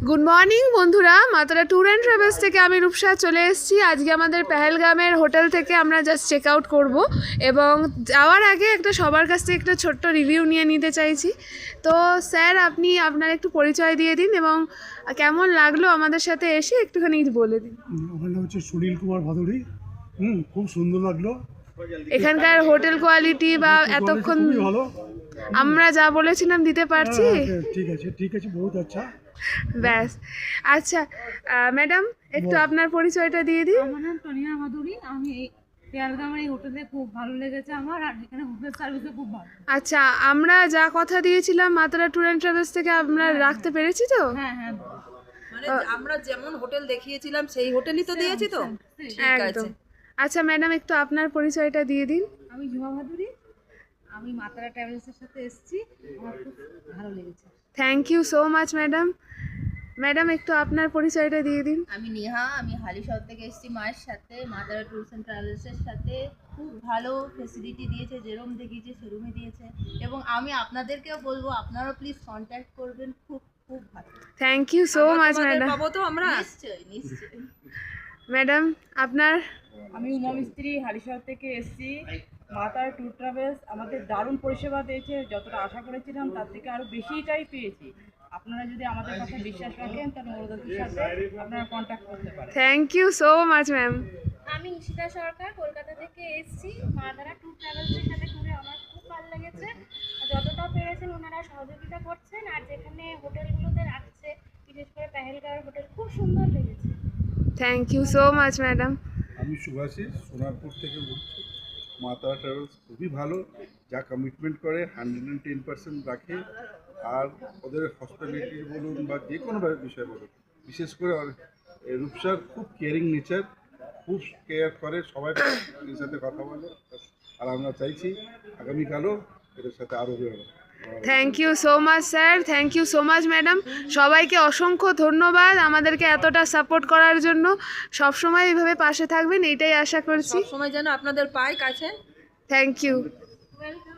Good morning বন্ধুরা, মাতারা tour and travels থেকে আমি রূপসা চলে এসেছি। আজকে আমাদের পেহেলগামের হোটেল থেকে আমরা জাস্ট চেক আউট করবো এবং যাওয়ার আগে একটা সবার কাছ থেকে একটা ছোট্ট রিভিউ নিয়ে নিতে চাইছি। তো স্যার, আপনি আপনার একটু পরিচয় দিয়ে দিন এবং কেমন লাগলো আমাদের সাথে এসে একটুখানি বলে দিন। ওখানে হচ্ছে সুনীল কুমার ভাদুরী। খুব সুন্দর লাগলো এখানকার হোটেল কোয়ালিটি বা এতক্ষণ খুবই ভালো। আমরা যা বলেছিলাম দিতে পারছি। ঠিক আছে বহুত আচ্ছা। ব্যাস, আচ্ছা ম্যাডাম, একটু আপনার পরিচয়টা দিয়ে দিন। আমার নাম তনিয়া ভাদুরী। আমি এই পেহেলগামের এই হোটেলে খুব ভালো লেগেছে আমার, আর এখানে হোটেল সার্ভিসও খুব ভালো। আচ্ছা, আমরা যা কথা দিয়েছিলাম মাতারা ট্যুর অ্যান্ড ট্রাভেলস থেকে আমরা রাখতে পেরেছি তো? হ্যাঁ হ্যাঁ, মানে আমরা যেমন হোটেল দেখিয়েছিলাম সেই হোটেলই তো দিয়েছি তো। ঠিক আছে। একদম। আচ্ছা ম্যাডাম, একটু আপনার পরিচয়টা দিয়ে দিন। আমি ঝুমা ভাদুরী, আমি মাতারা ট্রাভেলসের সাথে এসেছি, আমার খুব ভালো লেগেছে। Thank you so much madam. Madam, একটু আপনার পরিচয়টা দিয়ে দিন। আমি নেহা, আমি হালিশহর থেকে এসেছি মায়ের সাথে, মাতারা ট্যুরস অ্যান্ড ট্রাভেলসের সাথে। খুব ভালো ফেসিলিটি দিয়েছে, যেরকম দেখিয়েছে সেরকমই দিয়েছে, এবং আমি আপনাদেরকেও বলবো আপনারাও প্লিজ কন্ট্যাক্ট করবেন। খুব খুব ভালো। Thank you so much madam. পাবো তো আমরা। নিশ্চয়ই নিশ্চয়ই। ম্যাডাম, আপনার? আমি উমা মিস্ত্রি, হালিশহর থেকে এসেছি। মাতারা ট্যুর ট্রাভেলস আমাদের দারুণ পরিষেবা দিয়েছে, যতটা আশা করেছিলাম তার থেকে আরও বেশিটাই পেয়েছি। আপনারা যদি আমাদের কথা বিশ্বাস রাখেন তাহলে ওদের সাথে আপনারা কন্ট্যাক্ট করতে পারেন। Thank you so much ma'am. আমি ঈশিতা সরকার, কলকাতা থেকে এসেছি। মাতারা ট্যুর ট্রাভেলসের সাথে ঘুরে আমার খুব ভালো লেগেছে। যতটা পেরেছেন ওনারা সহযোগিতা করছেন, আর যেখানে হোটেলগুলোতে রাখছে, বিশেষ করে পেহেলগাঁওয়ের হোটেল খুব সুন্দর লেগেছে। Thank you so much madam. আমি সুভাষিস, সোনারপুর থেকে বলছি। মাতারা ট্রাভেলস খুবই ভালো, যা কমিটমেন্ট করে 110% রাখে। আর ওদের হসপিটালিটি বলুন বা যে কোনো বিষয় বলুন, বিশেষ করে রূপসার খুব কেয়ারিং নেচার, খুব কেয়ার করে, সবাই এর সাথে কথা বলে। আর আমরা চাইছি আগামীকালও এদের সাথে আরও বেরোবো। Thank you so much sir, thank you so much madam. সবাইকে অসংখ্য ধন্যবাদ আমাদেরকে এতটা সাপোর্ট করার জন্য। সবসময় এইভাবে পাশে থাকবেন, এইটাই আশা করছি। সব সময় যেন আপনাদের পাই কাছে। Thank you. ওয়েলকাম।